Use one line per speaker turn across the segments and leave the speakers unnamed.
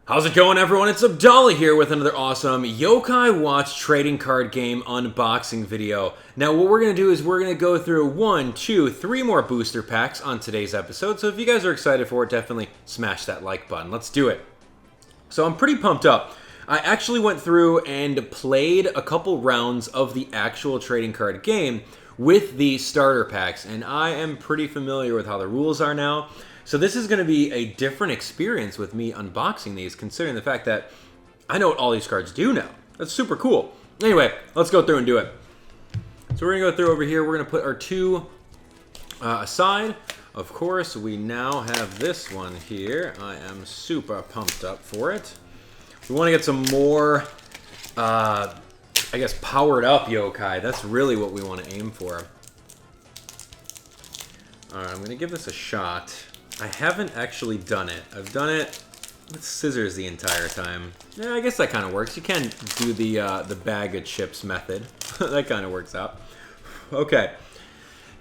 How's it going, everyone? It's Abdallah here with another awesome Yo-Kai Watch trading card game unboxing video. Now, what we're going to do is we're going to go through 1, 2, 3 more booster packs on today's episode. So if you guys are excited for it, definitely smash that like button. Let's do it. So I'm pretty pumped up. I actually went through and played a couple rounds of the actual trading card game with the starter packs, and I am pretty familiar with how the rules are now. So this is going to be a different experience with me unboxing these, considering the fact that I know what all these cards do now. That's super cool. Anyway, let's go through and do it. So we're going to go through over here. We're going to put our two aside. Of course, we now have this one here. I am super pumped up for it. We want to get some more, I guess, powered up yokai. That's really what we want to aim for. All right, I'm going to give this a shot. I haven't actually done it. I've done it with scissors the entire time. Yeah, I guess that kind of works. You can do the bag of chips method. That kind of works out. Okay.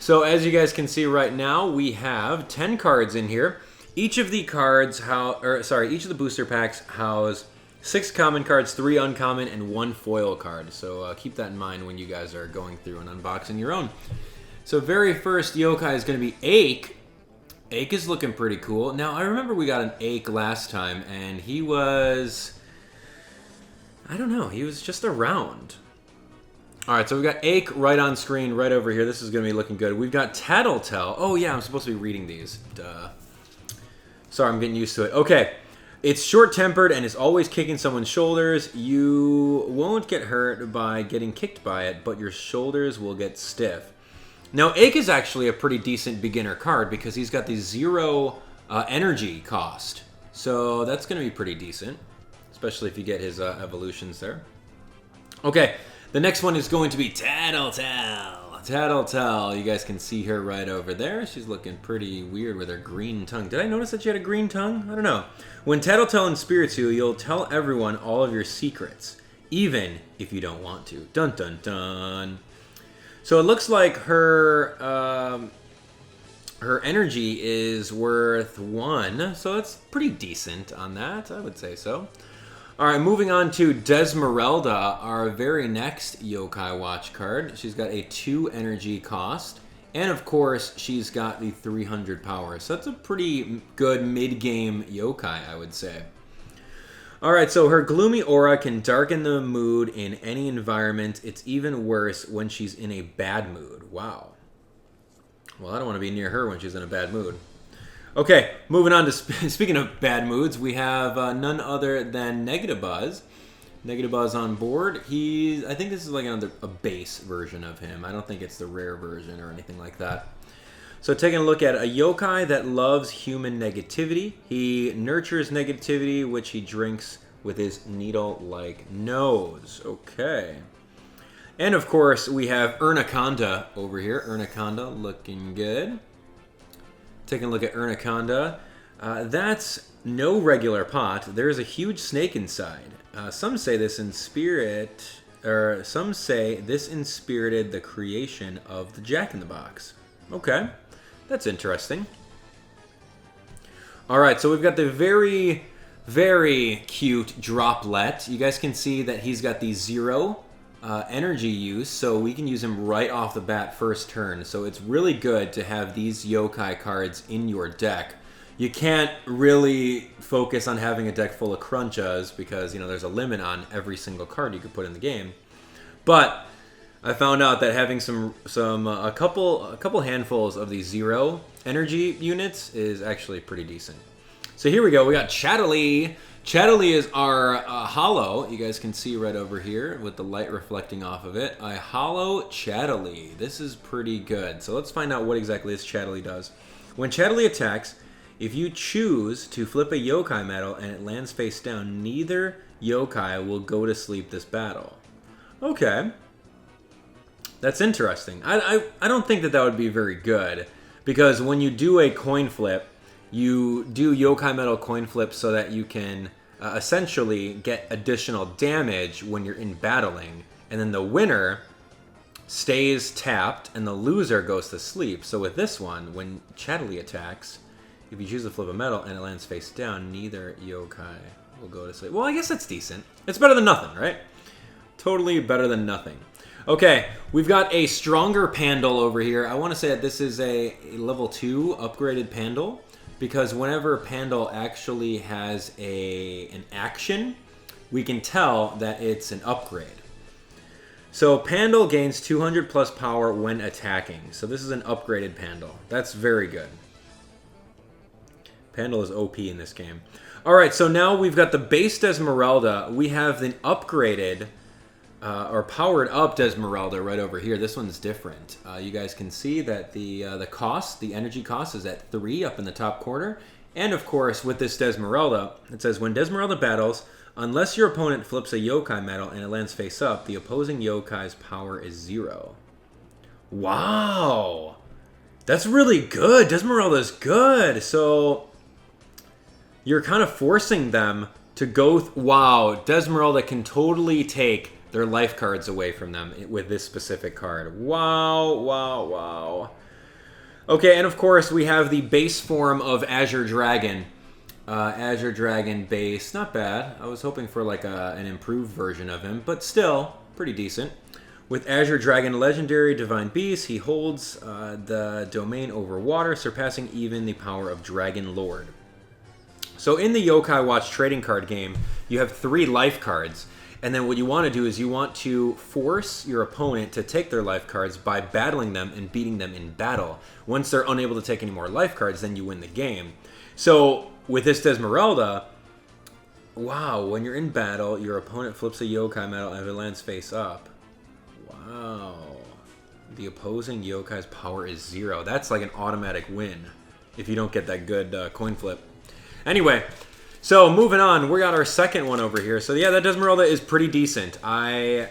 So as you guys can see right now, we have 10 cards in here. Each of the cards, each of the booster packs house 6 common cards, 3 uncommon, and 1 foil card. So keep that in mind when you guys are going through and unboxing your own. So very first yokai is going to be Ache. Ache is looking pretty cool. Now, I remember we got an Ache last time, and he was... I don't know. He was just around. All right, so we've got Ache right on screen, right over here. This is going to be looking good. We've got Tattletale. Oh, yeah, I'm supposed to be reading these. Duh. Sorry, I'm getting used to it. Okay. It's short-tempered and is always kicking someone's shoulders. You won't get hurt by getting kicked by it, but your shoulders will get stiff. Now, Ache is actually a pretty decent beginner card because he's got the 0 energy cost. So that's going to be pretty decent, especially if you get his evolutions there. Okay, the next one is going to be Tattletale. Tattletale, you guys can see her right over there. She's looking pretty weird with her green tongue. Did I notice that she had a green tongue? I don't know. When Tattletale inspirits you, you'll tell everyone all of your secrets, even if you don't want to. Dun dun dun. So it looks like her her energy is worth 1, so that's pretty decent on that, I would say so. All right, moving on to Desmeralda, our very next Yo-Kai Watch card. She's got a 2 energy cost, and of course, she's got the 300 power. So that's a pretty good mid-game yokai, I would say. All right, so her gloomy aura can darken the mood in any environment. It's even worse when she's in a bad mood. Wow. Well, I don't want to be near her when she's in a bad mood. Okay, moving on to speaking of bad moods, we have none other than Negatibuzzz. Negatibuzzz on board. I think this is like a base version of him. I don't think it's the rare version or anything like that. So taking a look at a yokai that loves human negativity. He nurtures negativity, which he drinks with his needle-like nose. Okay. And of course, we have Ernaconda over here. Ernaconda looking good. Taking a look at Ernaconda. That's no regular pot. There's a huge snake inside. Some say this inspirited the creation of the Jack-in-the-Box. Okay. That's interesting. All right, so we've got the very, very cute Droplet. You guys can see that he's got the 0 energy use, so we can use him right off the bat first turn. So it's really good to have these yokai cards in your deck. You can't really focus on having a deck full of Crunchas because, you know, there's a limit on every single card you could put in the game. But I found out that having a couple handfuls of these 0 energy units is actually pretty decent. So here we go. We got Chatterley. Chatterley is our hollow. You guys can see right over here with the light reflecting off of it. A hollow Chatterley. This is pretty good. So let's find out what exactly this Chatterley does. When Chatterley attacks, if you choose to flip a yokai medal and it lands face down, neither yokai will go to sleep this battle. Okay. That's interesting. I don't think that would be very good because when you do a coin flip, you do Yokai Metal coin flip so that you can essentially get additional damage when you're in battling, and then the winner stays tapped and the loser goes to sleep. So with this one, when Chatterley attacks, if you choose to flip a medal and it lands face down, neither yokai We'll go to sleep. Well, I guess that's decent. It's better than nothing, right? Totally better than nothing. Okay, we've got a stronger Pandal over here. I want to say that this is a level 2 upgraded Pandal, because whenever Pandal actually has an action, we can tell that it's an upgrade. So Pandal gains 200 plus power when attacking. So this is an upgraded Pandal. That's very good. Pandal is OP in this game. Alright, so now we've got the base Desmeralda. We have the upgraded, or powered up Desmeralda right over here. This one's different. You guys can see that the cost, the energy cost, is at 3 up in the top corner. And of course, with this Desmeralda, it says, when Desmeralda battles, unless your opponent flips a Yo-Kai medal and it lands face up, the opposing Yo-Kai's power is 0. Wow! That's really good! Desmeralda's good! So, you're kind of forcing them to go... Wow, Desmeralda can totally take their life cards away from them with this specific card. Wow, wow, wow. Okay, and of course, we have the base form of Azure Dragon. Azure Dragon base, not bad. I was hoping for like an improved version of him, but still pretty decent. With Azure Dragon Legendary Divine Beast, he holds the domain over water, surpassing even the power of Dragon Lord. So in the Yo-Kai Watch trading card game, you have 3 life cards, and then what you want to do is you want to force your opponent to take their life cards by battling them and beating them in battle. Once they're unable to take any more life cards, then you win the game. So with this Desmeralda, wow, when you're in battle, your opponent flips a Yo-Kai medal and it lands face up. Wow. The opposing Yo-Kai's power is 0. That's like an automatic win if you don't get that good coin flip. Anyway, so moving on, we got our second one over here. So yeah, that Desmeralda is pretty decent. I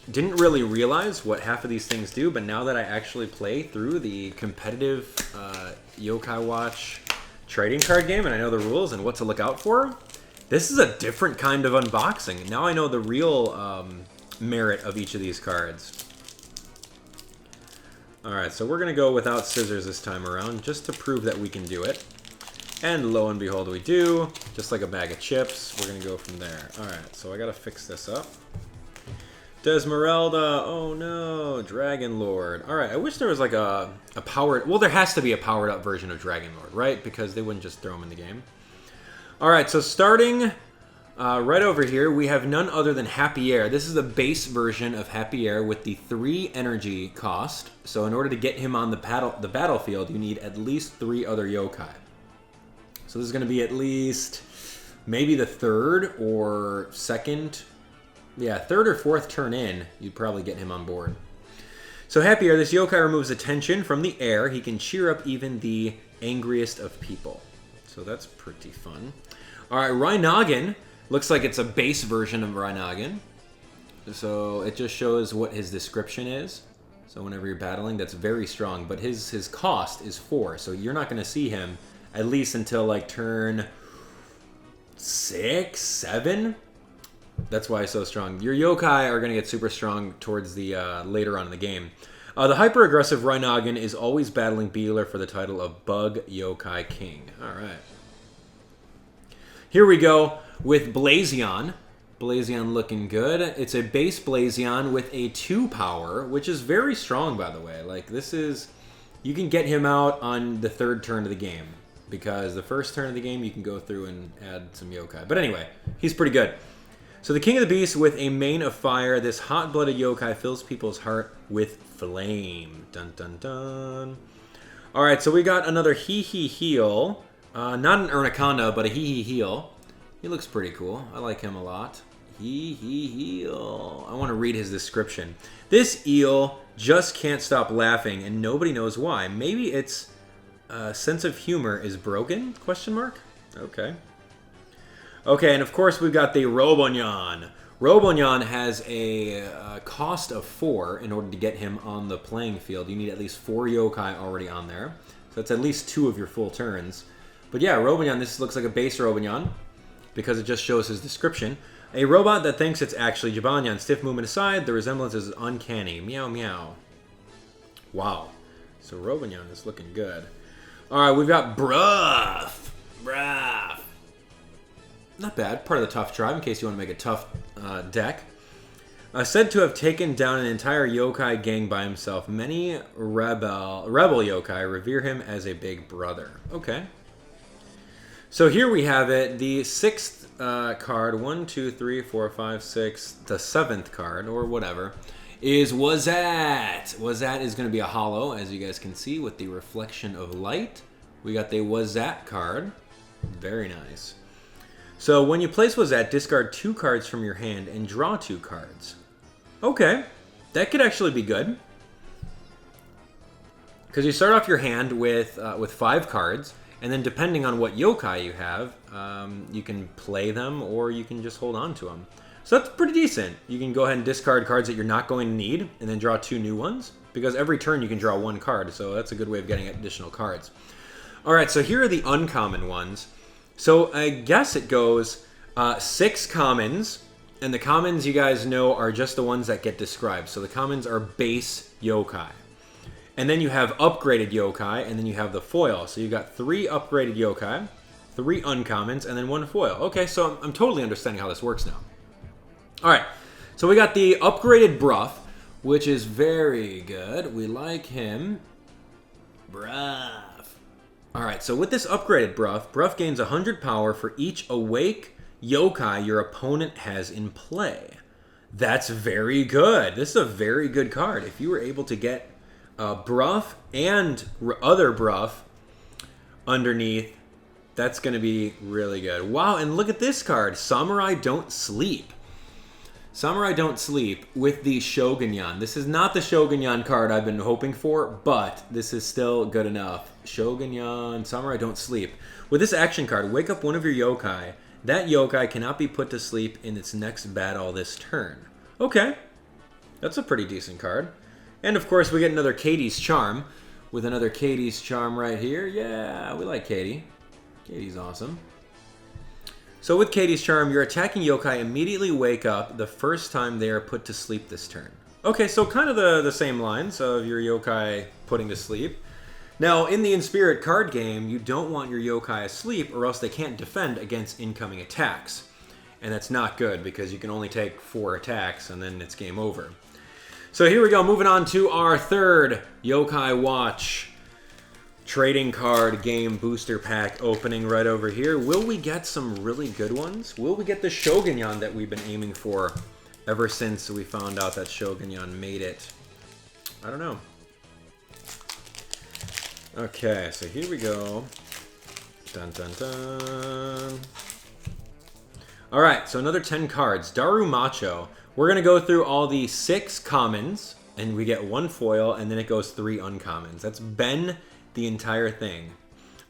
didn't really realize what half of these things do, but now that I actually play through the competitive Yo-Kai Watch trading card game and I know the rules and what to look out for, this is a different kind of unboxing. Now I know the real merit of each of these cards. Alright, so we're going to go without scissors this time around just to prove that we can do it. And lo and behold, we do. Just like a bag of chips. We're going to go from there. Alright, so I got to fix this up. Desmeralda. Oh no. Dragon Lord. Alright, I wish there was like a powered... Well, there has to be a powered up version of Dragon Lord, right? Because they wouldn't just throw him in the game. Alright, so starting right over here, we have none other than Happy Air. This is the base version of Happy Air with the 3 energy cost. So in order to get him on the battlefield, you need at least 3 other Yo-Kai. So this is going to be at least maybe the 3rd or 2nd. Yeah, 3rd or 4th turn in, you'd probably get him on board. So Happy Air, this Yo-Kai removes attention from the air. He can cheer up even the angriest of people. So that's pretty fun. Alright, Rhynoggin. Looks like it's a base version of Rhynoggin. So it just shows what his description is. So whenever you're battling, that's very strong. But his cost is 4, so you're not going to see him at least until like turn 6, 7. That's why he's so strong. Your Yo-Kai are going to get super strong towards the later on in the game. The hyper-aggressive Rhynoggin is always battling Beeler for the title of Bug Yo-Kai King. Alright. Here we go with BLAZION. BLAZION looking good. It's a base BLAZION with a 2 power, which is very strong, by the way. Like, this is... You can get him out on the 3rd turn of the game. Because the 1st turn of the game, you can go through and add some Yo-Kai. But anyway, he's pretty good. So the King of the Beast with a mane of fire. This hot-blooded Yo-Kai fills people's heart with flame. Dun, dun, dun. Alright, so we got another Hee-Hee-Heel. Not an Urnaconda, but a Hee-Hee-Heel. He looks pretty cool. I like him a lot. Hee-Hee-Heel. I want to read his description. This eel just can't stop laughing, and nobody knows why. Maybe its sense of humor is broken? Question mark? Okay. Okay, and of course we've got the Robonyan. Robonyan has a cost of 4 in order to get him on the playing field. You need at least 4 Yo-Kai already on there. So that's at least 2 of your full turns. But yeah, Robonyan, this looks like a base Robonyan because it just shows his description. A robot that thinks it's actually Jibanyan. Stiff movement aside, the resemblance is uncanny. Meow, meow. Wow. So Robonyan is looking good. Alright, we've got Bruff. Bruff. Not bad. Part of the tough tribe in case you want to make a tough deck. Said to have taken down an entire yokai gang by himself. Many rebel yokai revere him as a big brother. Okay. So here we have it. The 6th card, 1, 2, 3, 4, 5, 6, the 7th card, or whatever, is Wazat. Wazat is going to be a holo, as you guys can see, with the reflection of light. We got the Wazat card. Very nice. So when you place Wazat, discard 2 cards from your hand and draw 2 cards. Okay, that could actually be good. Because you start off your hand with 5 cards, and then depending on what yokai you have, you can play them or you can just hold on to them. So that's pretty decent. You can go ahead and discard cards that you're not going to need, and then draw 2 new ones. Because every turn you can draw 1 card, so that's a good way of getting additional cards. Alright, so here are the uncommon ones. So I guess it goes 6 commons, and the commons you guys know are just the ones that get described. So the commons are base yokai. And then you have upgraded yokai, and then you have the foil. So you got 3 upgraded yokai, 3 uncommons, and then 1 foil. Okay, so I'm totally understanding how this works now. Alright, so we got the upgraded Bruff, which is very good. We like him. Bruff. Alright, so with this upgraded Bruff gains 100 power for each awake yokai your opponent has in play. That's very good. This is a very good card. If you were able to get Bruff and other Bruff underneath, that's going to be really good. Wow, and look at this card. Samurai Don't Sleep. Samurai Don't Sleep with the Shogunyan. This is not the Shogunyan card I've been hoping for, but this is still good enough. Shogunyan, Samurai Don't Sleep. With this action card, wake up one of your yokai. That yokai cannot be put to sleep in its next battle this turn. Okay, that's a pretty decent card. And of course, we get another Katie's Charm with another Katie's Charm right here. Yeah, we like Katie. Katie's awesome. So with Katie's Charm, your attacking yokai immediately wake up the first time they are put to sleep this turn. Okay, so kind of the same lines of your yokai putting to sleep. Now, in the In Spirit card game, you don't want your yokai asleep or else they can't defend against incoming attacks. And that's not good because you can only take 4 attacks and then it's game over. So here we go, moving on to our 3rd Yo-Kai Watch trading card game booster pack opening right over here. Will we get some really good ones? Will we get the Shogunyan that we've been aiming for ever since we found out that Shogunyan made it? I don't know. Okay, so here we go. Dun dun dun. Alright, so another 10 cards. Daru Macho. We're going to go through all the 6 commons, and we get 1 foil, and then it goes 3 uncommons. That's been the entire thing.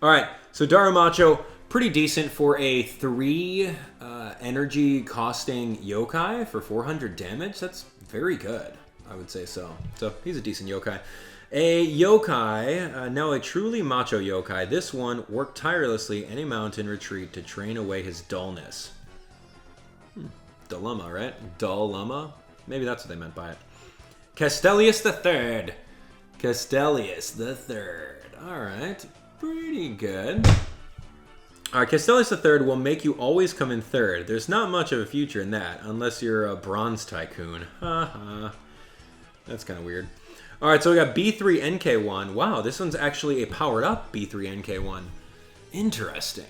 Alright, so Daru Macho, pretty decent for a 3 energy costing yokai for 400 damage. That's very good, I would say so. So, he's a decent yokai. A yokai, now a truly macho yokai. This one worked tirelessly in a mountain retreat to train away his dullness. Dilemma, right? Dilemma? Maybe that's what they meant by it. Castellius III. Castellius III. Alright, pretty good. Alright, Castellius III will make you always come in 3rd. There's not much of a future in that, unless you're a bronze tycoon. Haha. That's kind of weird. Alright, so we got B3NK1. Wow, this one's actually a powered up B3NK1. Interesting.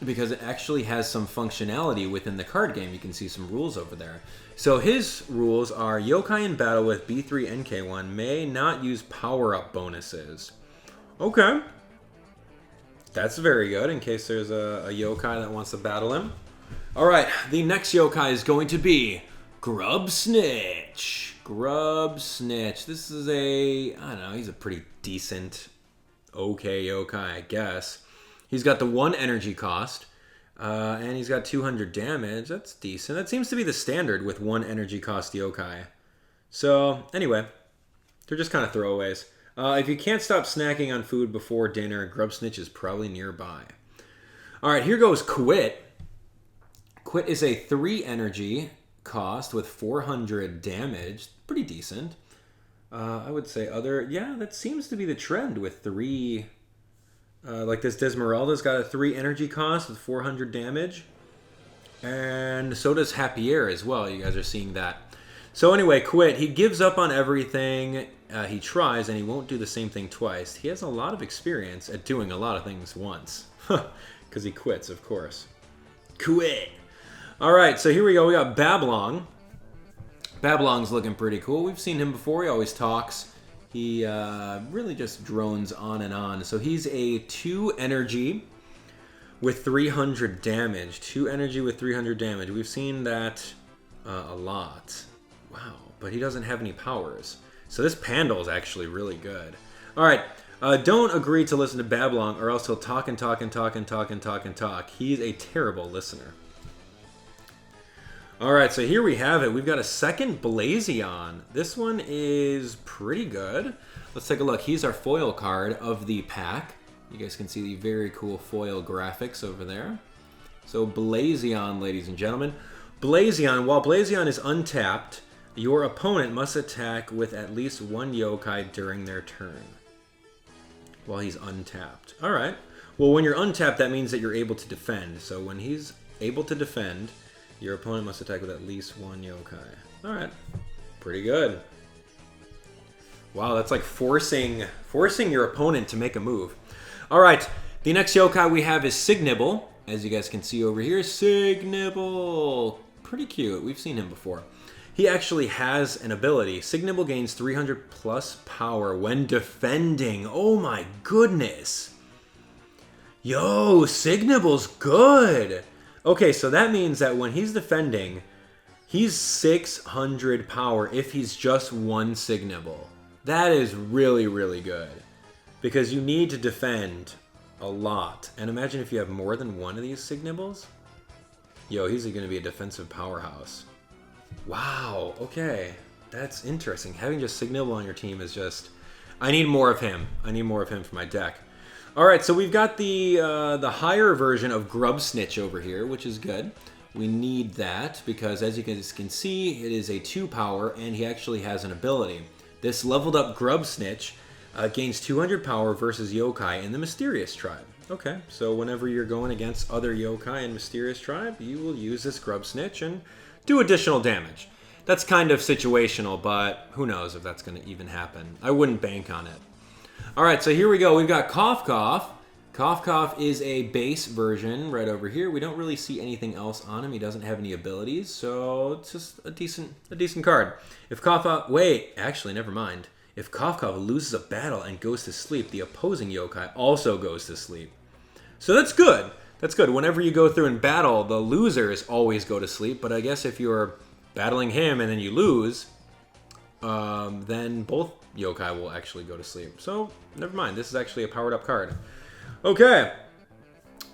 Because it actually has some functionality within the card game. You can see some rules over there. So his rules are yokai in battle with B3NK1 may not use power-up bonuses. Okay. That's very good in case there's a yokai that wants to battle him. Alright, the next yokai is going to be Grub Snitch. Grub Snitch. This is I don't know, he's a pretty decent, okay yokai, I guess. He's got the 1 energy cost, and he's got 200 damage. That's decent. That seems to be the standard with 1 energy cost yokai. So, anyway, they're just kind of throwaways. If you can't stop snacking on food before dinner, Grub Snitch is probably nearby. Alright, here goes Quit. Quit is a 3 energy cost with 400 damage. Pretty decent. I would say yeah, that seems to be the trend with 3... like this Desmeralda's got a 3 energy cost with 400 damage. And so does Happier as well. You guys are seeing that. So anyway, Quit. He gives up on everything. He tries, and he won't do the same thing twice. He has a lot of experience at doing a lot of things once. Because he quits, of course. Quit. All right, so here we go. We got Babylon. Babylon's looking pretty cool. We've seen him before. He always talks. He really just drones on and on. So he's a 2 energy with 300 damage. 2 energy with 300 damage. We've seen that a lot. Wow, but he doesn't have any powers. So this Pandal is actually really good. All right, don't agree to listen to Babylon or else he'll talk and talk and talk and talk and talk and talk. He's a terrible listener. All right, so here we have it. We've got a second BLAZION. This one is pretty good. Let's take a look. He's our foil card of the pack. You guys can see the very cool foil graphics over there. So BLAZION, ladies and gentlemen. BLAZION, while BLAZION is untapped, your opponent must attack with at least 1 yokai during their turn while he's untapped. All right. Well, when you're untapped, that means that you're able to defend. So when he's able to defend, your opponent must attack with at least 1 yokai. All right. Pretty good. Wow, that's like forcing your opponent to make a move. All right. The next yokai we have is Signibble. As you guys can see over here, Signibble. Pretty cute. We've seen him before. He actually has an ability. Signibble gains 300 plus power when defending. Oh my goodness. Yo, Signibble's good. Okay, so that means that when he's defending, he's 600 power if he's just 1 Signibble. That is really, really good. Because you need to defend a lot. And imagine if you have more than 1 of these Signibbles. Yo, he's going to be a defensive powerhouse. Wow, okay. That's interesting. Having just Signibble on your team is just... I need more of him. I need more of him for my deck. Alright, so we've got the higher version of Grubsnitch over here, which is good. We need that because, as you guys can see, it is a 2 power, and he actually has an ability. This leveled up Grubsnitch gains 200 power versus yokai in the Mysterious Tribe. Okay, so whenever you're going against other yokai in Mysterious Tribe, you will use this Grubsnitch and do additional damage. That's kind of situational, but who knows if that's going to even happen. I wouldn't bank on it. All right, so here we go. We've got Cough Cough. Cough Cough is a base version right over here. We don't really see anything else on him. He doesn't have any abilities, so it's just a decent card. If Cough Cough... Wait, actually, never mind. If Cough Cough loses a battle and goes to sleep, the opposing yokai also goes to sleep. So that's good. That's good. Whenever you go through and battle, the losers always go to sleep. But I guess if you're battling him and then you lose, then both yokai will actually go to sleep. So, never mind. This is actually a powered up card. Okay.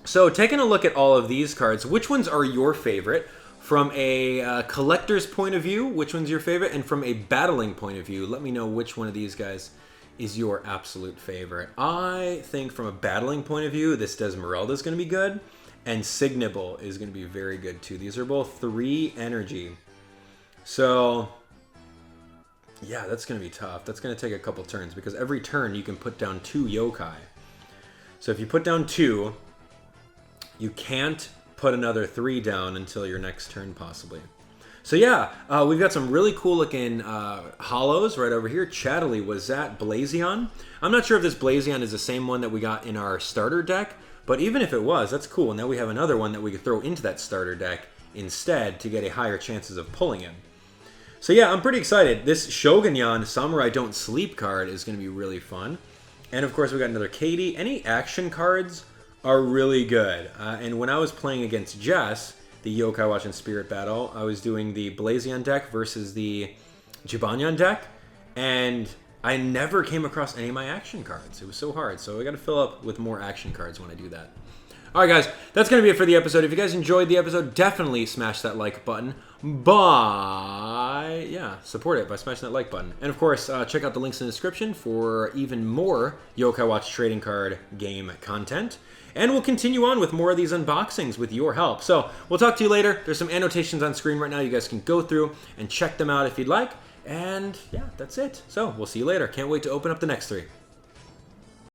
So, taking a look at all of these cards, which ones are your favorite? From a collector's point of view, which one's your favorite? And from a battling point of view, let me know which one of these guys is your absolute favorite. I think from a battling point of view, this Desmeralda is going to be good. And Signibble is going to be very good too. These are both 3 energy. So, yeah, that's going to be tough. That's going to take a couple turns because every turn you can put down 2 yokai. So if you put down 2, you can't put another 3 down until your next turn possibly. So yeah, we've got some really cool looking hollows right over here. Chattily, was that BLAZION? I'm not sure if this BLAZION is the same one that we got in our starter deck, but even if it was, that's cool. Now we have another one that we could throw into that starter deck instead to get a higher chances of pulling him. So yeah, I'm pretty excited. This Shogunyan Samurai Don't Sleep card is going to be really fun. And of course we got another Katie. Any action cards are really good. And when I was playing against Jess, the Yo-Kai Watch and Spirit Battle, I was doing the BLAZION deck versus the Jibanyan deck, and I never came across any of my action cards. It was so hard, so I got to fill up with more action cards when I do that. All right, guys, that's going to be it for the episode. If you guys enjoyed the episode, definitely smash that like button. Support it by smashing that like button. And of course, check out the links in the description for even more Yo-Kai Watch trading card game content. And we'll continue on with more of these unboxings with your help. So we'll talk to you later. There's some annotations on screen right now. You guys can go through and check them out if you'd like. And yeah, that's it. So we'll see you later. Can't wait to open up the next 3.